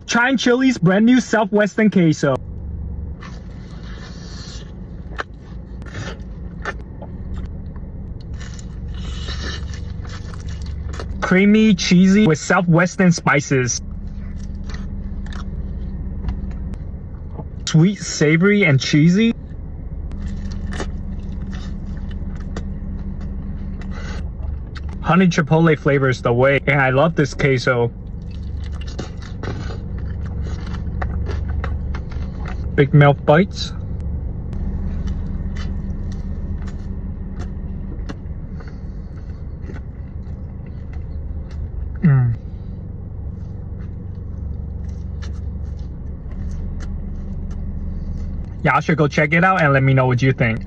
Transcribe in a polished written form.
Trying Chili's brand new Southwestern queso. Creamy, cheesy with Southwestern spices. Sweet, savory, and cheesy. Honey chipotle flavor is the way, and I love this queso. Big mouth bites. Y'all should go check it out and let me know what you think.